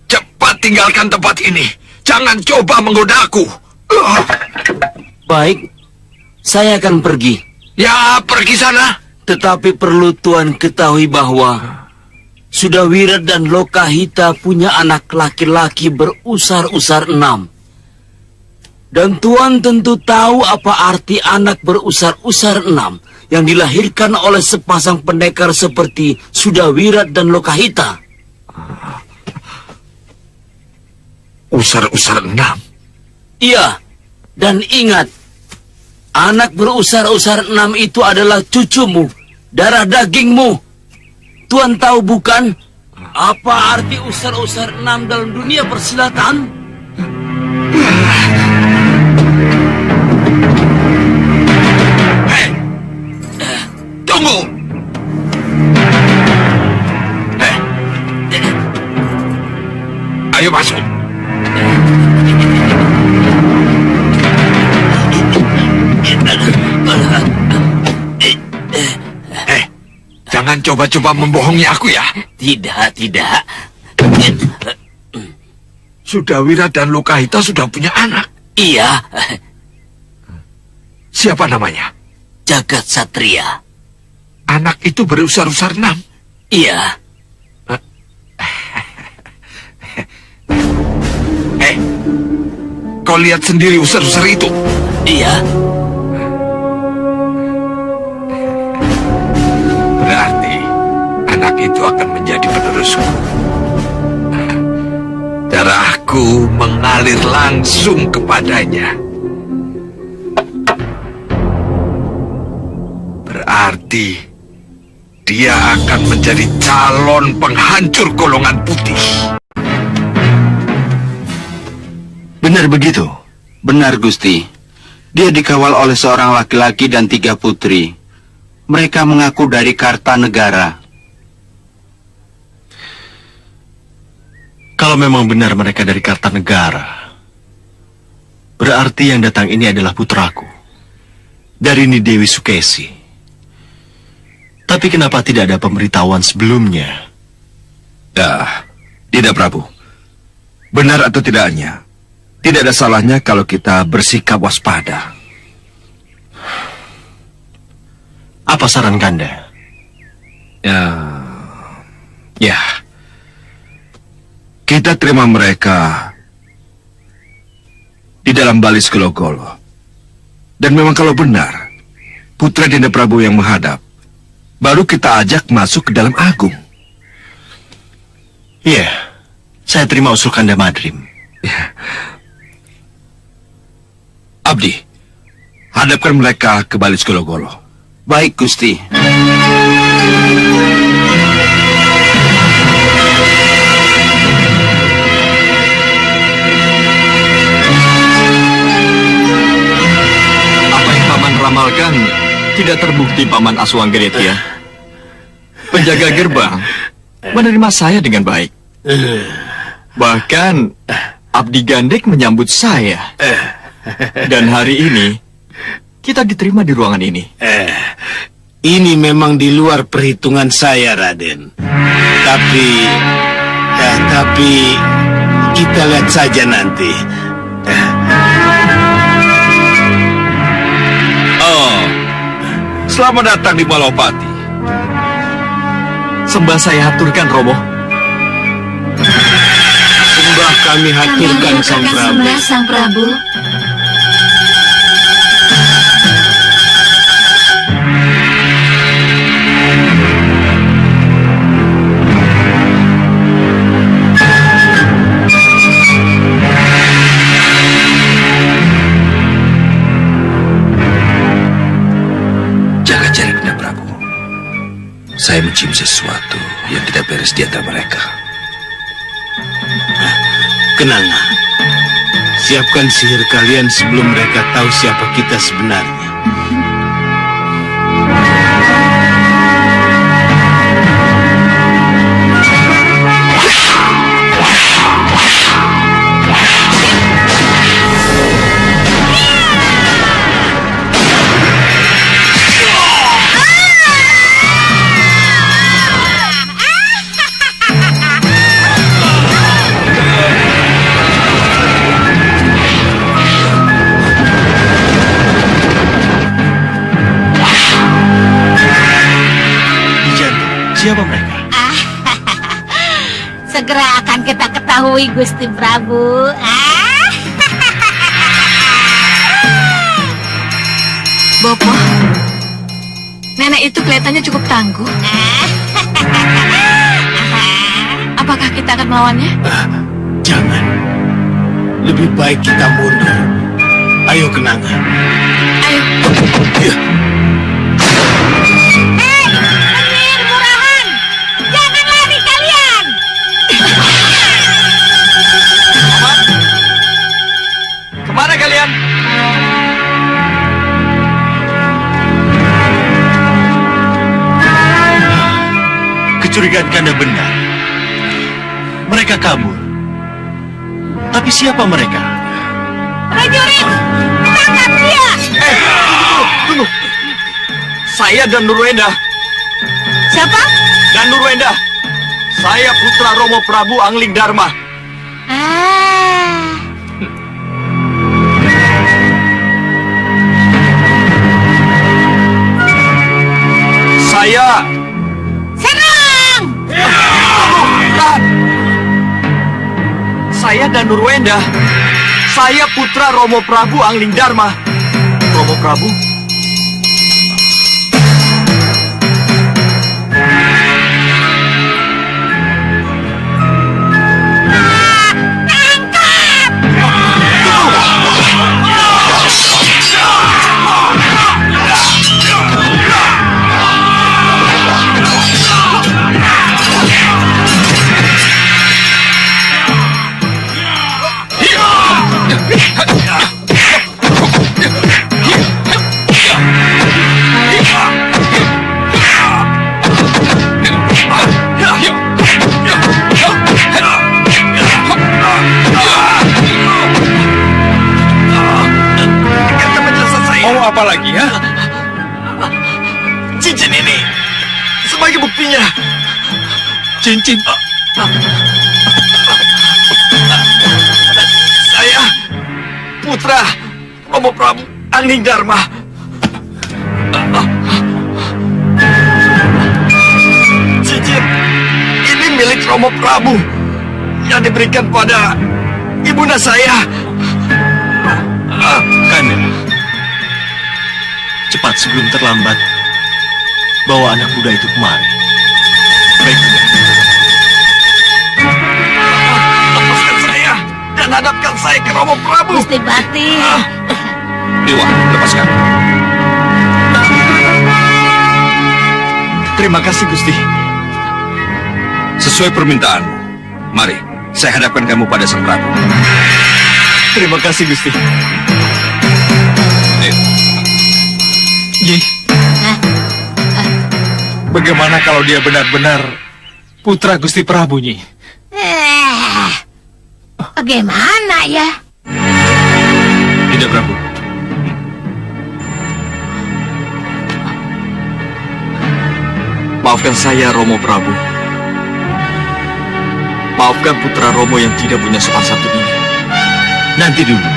Cepat tinggalkan tempat ini. Jangan coba menggodaku. Baik, saya akan pergi. Ya, pergi sana. Tetapi perlu Tuan ketahui bahwa Sudawirat dan Lokahita punya anak laki-laki berusar-usar 6. Dan Tuan tentu tahu apa arti anak berusar-usar 6 yang dilahirkan oleh sepasang pendekar seperti Sudawirat dan Lokahita. Usar-usar 6? Iya, dan ingat, anak berusar-usar 6 itu adalah cucumu, darah dagingmu. Tuan tahu bukan apa arti usar-usar 6 dalam dunia persilatan? Hei, tunggu. Hei, ayo masuk. Jangan coba-coba membohongi aku ya. Tidak. Sudawirat dan Lokahita sudah punya anak. Iya. Siapa namanya? Jagat Satria. Anak itu berusar-usar 6? Iya. Kau lihat sendiri usar-usar itu? Iya. Berarti anak itu akan menjadi penerusku. Darahku mengalir langsung kepadanya. Berarti dia akan menjadi calon penghancur golongan putih. Benar begitu? Benar, Gusti. Dia dikawal oleh seorang laki-laki dan 3 putri. Mereka mengaku dari Kartanegara. Kalau memang benar mereka dari Kartanegara, berarti yang datang ini adalah putraku, dari Nidewi Sukesi. Tapi kenapa tidak ada pemberitahuan sebelumnya? Tidak, Prabu. Benar atau tidaknya, tidak ada salahnya kalau kita bersikap waspada. Apa saran Kanda? Ya. Kita terima mereka di dalam balis Gelogolo. Dan memang kalau benar putra Dinda Prabu yang menghadap, baru kita ajak masuk ke dalam agung. Iya, saya terima usul Kanda Madrim. Abdi, hadapkan mereka ke balis Gelogolo. Baik, Gusti. Apa yang Paman ramalkan tidak terbukti, Paman Aswanggeretia. Penjaga gerbang menerima saya dengan baik. Bahkan Abdi Gandek menyambut saya. Dan hari ini kita diterima di ruangan ini. Ini memang di luar perhitungan saya, Raden. Tapi kita lihat saja nanti. Oh, selamat datang di Balopati. Sembah saya haturkan, Romo. Sembah kami haturkan, Sang Prabu. Sembah Sang Prabu. Jaga jarak, Nanda Prabu. Saya mencium sesuatu yang tidak beres di antara mereka. Kenanga, siapkan sihir kalian sebelum mereka tahu siapa kita sebenarnya. Siapa mereka? Segera akan kita ketahui, Gusti Prabu. Bopo, nenek itu kelihatannya cukup tangguh. Apakah kita akan melawannya? Jangan. Lebih baik kita mundur. Ayo, Kenanga. Ayo. Ya. Kemana kalian? Kecurigaan Kanda benar. Mereka kabur. Tapi siapa mereka? Prajurit, tangkap dia! Tunggu. Saya dan Nurwenda. Siapa? Dan Nurwenda. Saya putra Romo Prabu Angling Dharma. Saya serang! Saya dan Nurwenda. Saya putra Romo Prabu Angling Dharma. Romo Prabu? Mau apa lagi, ya? Cincin ini sebagai buktinya. Cincin? Saya putra Romo Prabu Angling Dharma. Cincin ini milik Romo Prabu yang diberikan pada ibunda saya. Kanda, cepat sebelum terlambat, bawa anak muda itu kemari. Baik, lepaskan saya dan hadapkan saya ke Romo Prabu. Gusti Bati. Dewa, lepaskan. Terima kasih, Gusti. Sesuai permintaanmu, mari, saya hadapkan kamu pada Sang Prabu. Terima kasih, Gusti. Nyi, bagaimana kalau dia benar-benar putra Gusti Prabu, Nyi? Bagaimana ya? Tidak, Prabu. Maafkan saya, Romo Prabu. Maafkan putra Romo yang tidak punya sopan santun ini. Nanti dulu.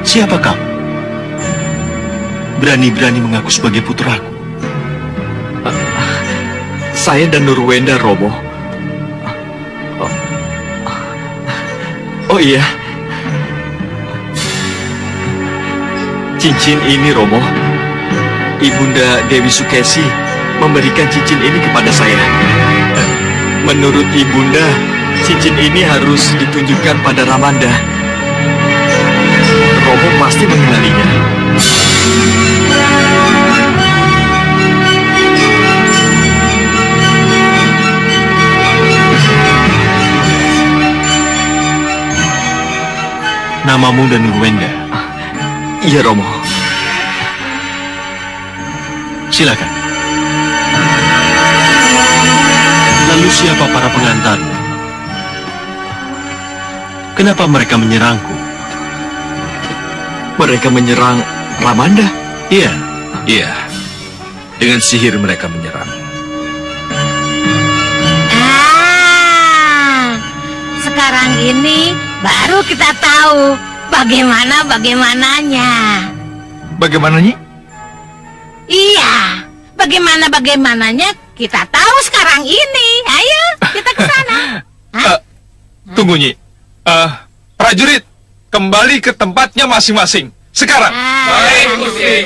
Siapa kamu? Berani-berani mengaku sebagai putraku. Saya dan Nurwenda, Romo. Oh iya. Cincin ini, Romo. Ibunda Dewi Sukesi memberikan cincin ini kepada saya. Menurut Ibunda, cincin ini harus ditunjukkan pada Ramanda. Romo pasti mengenalinya. Namamu dan Nurwenda? Iya, Romo. Silakan. Lalu siapa para pengantarmu? Kenapa mereka menyerangku? Mereka menyerang Ramanda? Iya. Iya. Dengan sihir mereka menyerang. Sekarang ini baru kita tahu bagaimananya. Bagaimana, Nyi? Iya, bagaimananya kita tahu sekarang ini. Ayo, kita ke sana. Tunggu, Nyi. Prajurit, kembali ke tempatnya masing-masing. Sekarang. Baik, Gusti.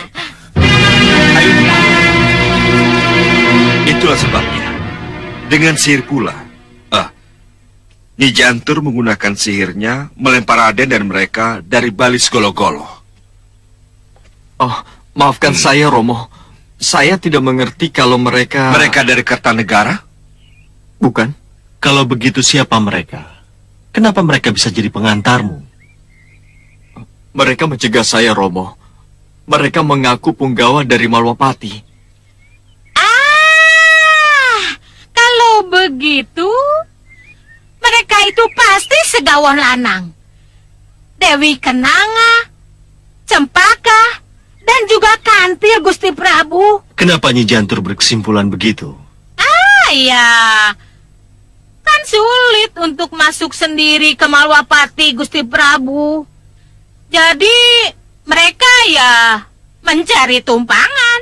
Ayo. Itulah sebabnya. Dengan sihir pula. Nyi Jantur menggunakan sihirnya melempar Raden dan mereka dari Balis Golo-Golo. Oh, maafkan saya, Romo. Saya tidak mengerti kalau mereka... Mereka dari Kertanegara? Bukan. Kalau begitu siapa mereka? Kenapa mereka bisa jadi pengantarmu? Mereka mencegah saya, Romo. Mereka mengaku punggawa dari Malwapati. Kalau begitu, mereka itu pasti segawon lanang. Dewi Kenanga, Cempaka, dan juga Kantil Gusti Prabu. Kenapa Nyi Jantur berkesimpulan begitu? Ya, kan sulit untuk masuk sendiri ke Malwapati Gusti Prabu. Jadi mereka ya mencari tumpangan.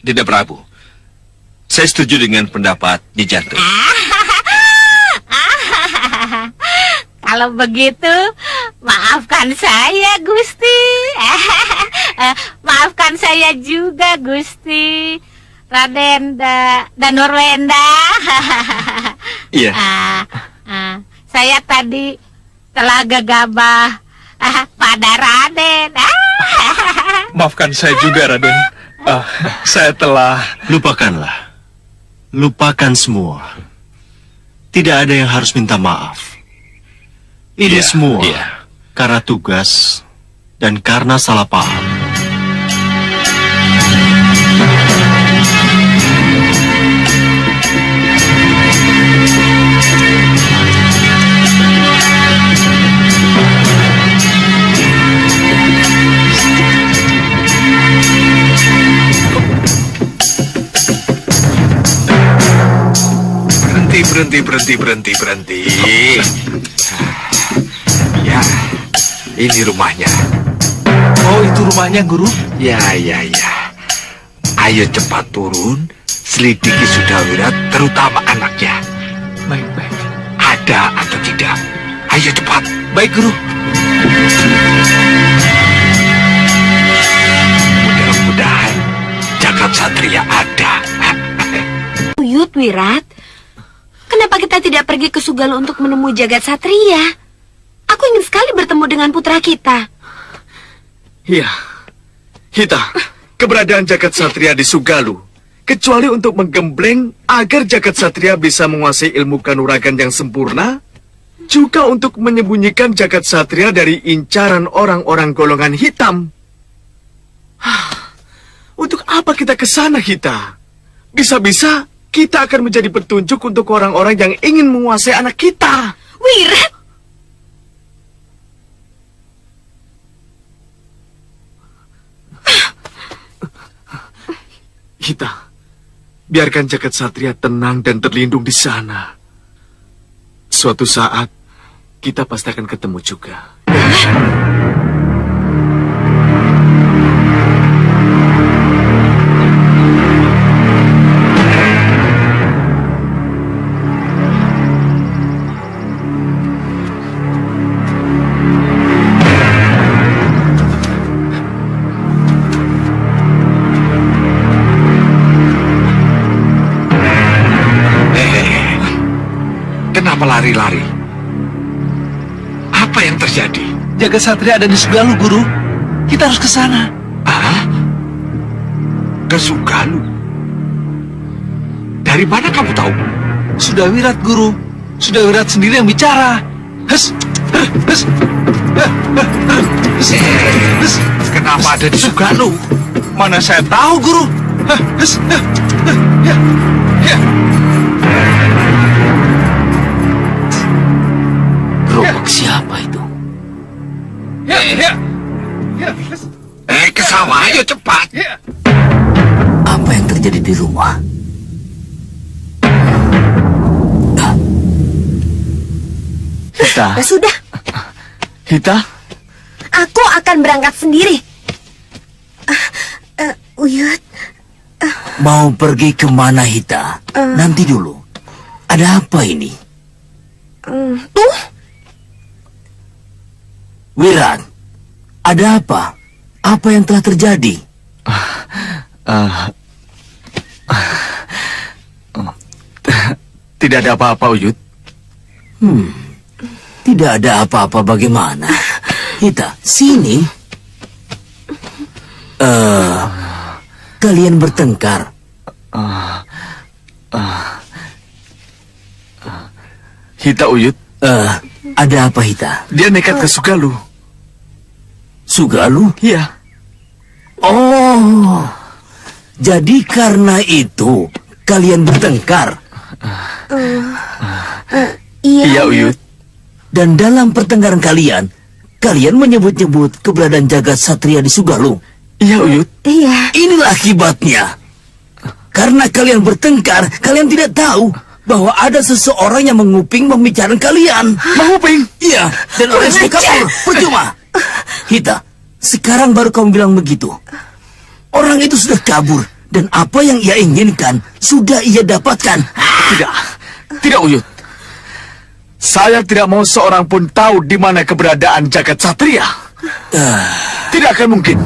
Tidak, Prabu. Saya setuju dengan pendapat Nyi Jantur. Kalau begitu, maafkan saya, Gusti. Maafkan saya juga, Gusti. Raden dan Nurwenda. Iya. Saya tadi telah gegabah pada Raden. Maafkan saya juga, Raden. Saya telah... Lupakanlah. Lupakan semua. Tidak ada yang harus minta maaf. Ini semua karena tugas dan karena salah paham. Berhenti. Ya, ini rumahnya. Oh, itu rumahnya, Guru? Ya. Ayo cepat turun, selidiki Sudawirat, terutama anaknya. Baik. Ada atau tidak? Ayo cepat. Baik, Guru. Mudah-mudahan Jagat Satria ada. Uyut Wirat, kenapa kita tidak pergi ke Sugalo untuk menemui Jagat Satria? Aku ingin sekali bertemu dengan putra kita. Iya. Hita, keberadaan jagat satria di Sugalu, kecuali untuk menggembleng agar jagat satria bisa menguasai ilmu kanuragan yang sempurna, juga untuk menyembunyikan jagat satria dari incaran orang-orang golongan hitam. Untuk apa kita ke sana, Hita? Bisa-bisa kita akan menjadi petunjuk untuk orang-orang yang ingin menguasai anak kita. Wirat! Hita, biarkan jagat satria tenang dan terlindung di sana. Suatu saat, kita pasti akan ketemu juga. Kenapa lari-lari? Apa yang terjadi? Jagat satria ada di Sugalu, Guru. Kita harus ke sana. Ah? Ke Sugalu? Dari mana kamu tahu? Sudah Wirat, Guru. Sudah Wirat sendiri yang bicara. Kenapa ada di Sugalu? Mana saya tahu, Guru. Gerobak siapa itu? Ke sawah, ayo cepat. Apa yang terjadi di rumah? Hita. Sudah, Hita? aku akan berangkat sendiri. Uyut. Mau pergi kemana, Hita? Nanti dulu. Ada apa ini? Tuh, Wirat, ada apa? Apa yang telah terjadi? Tidak ada apa-apa, Uyut. Tidak ada apa-apa bagaimana? Hita, sini. Kalian bertengkar. Hita, Uyut. Ada apa, Hita? Dia nekat ke Sugalu. Sugalu? Iya. Oh, jadi karena itu kalian bertengkar? iya, Uyut. Dan dalam pertengkaran kalian menyebut-nyebut keberadaan jagat satria di Sugalu? Iya, Uyut. Iya. Inilah akibatnya. Karena kalian bertengkar, kalian tidak tahu bahwa ada seseorang yang menguping pembicaraan kalian. Menguping? Iya, dan orang itu kabur. Percuma. Hita, sekarang baru kamu bilang begitu. Orang itu sudah kabur, dan apa yang ia inginkan sudah ia dapatkan. Tidak, Uyut. Saya tidak mau seorang pun tahu di mana keberadaan jagat satria. Tidak akan mungkin.